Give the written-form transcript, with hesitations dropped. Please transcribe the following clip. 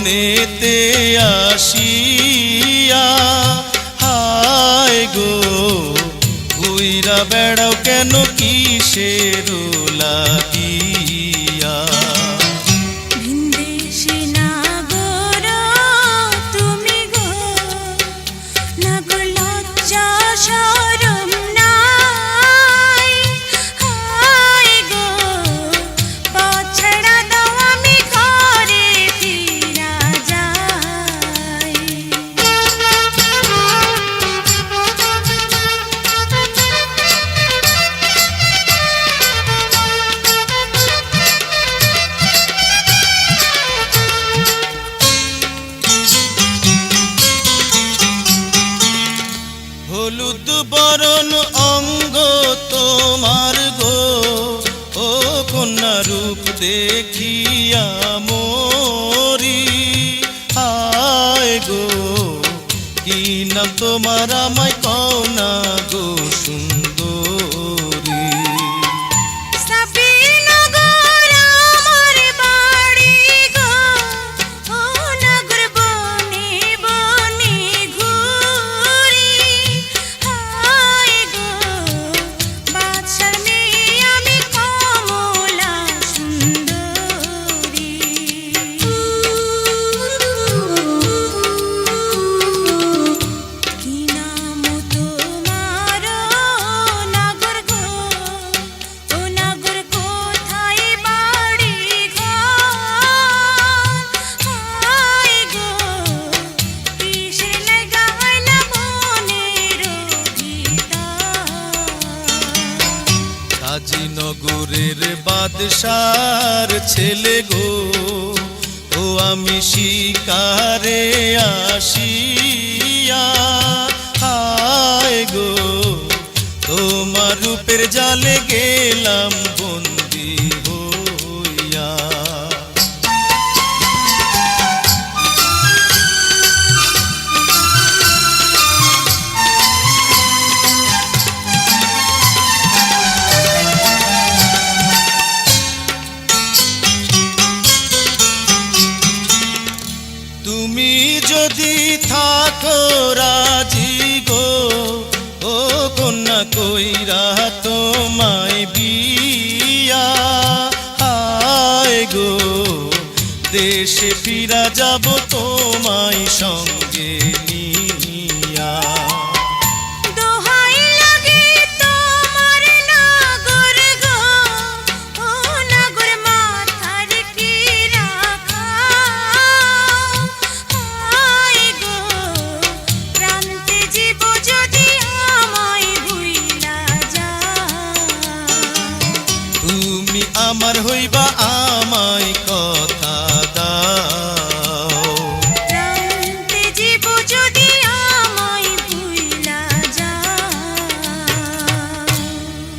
মনেতে আসিয়া হায় গো ঘুইরা বেড়াও কেন কিসের লাগিয়া ভিনদেশি নাগর তুমি গো নাগর লজ্জা শরম নাই হায় গো পথ ছাড়া দাও আমি ঘরে ফিরা যাই হলুদ বরণ অঙ্গ তোমার গো ও কন্যা রূপ দেখিয়া মরি হায় গো কি নাম তোমার আমায় কও না গো সুন্দরী সাবিনগর আমার বাড়ি গো ও নগর বনে বনে ঘুরি হায় গো বাদশার মেয়ে আমি কমলা সুন্দরী কি নাম তোমার নগর গো ও নগর কোথায় বাড়ি ঘর হায় গো কিসের লাগাইলা মনের ভিতর কাজীনগরের বাদশার ছেলে গো ও আমি শিকারে আসিয়া হায় গো তোমার রূপের জালে গেলাম বন্দি হইয়া তুমি যদি থাকো রাজি গো ও কন্যা কইরা তোমায় বিয়া হায় গো দেশে ফিরা যাব তোমায় সঙ্গে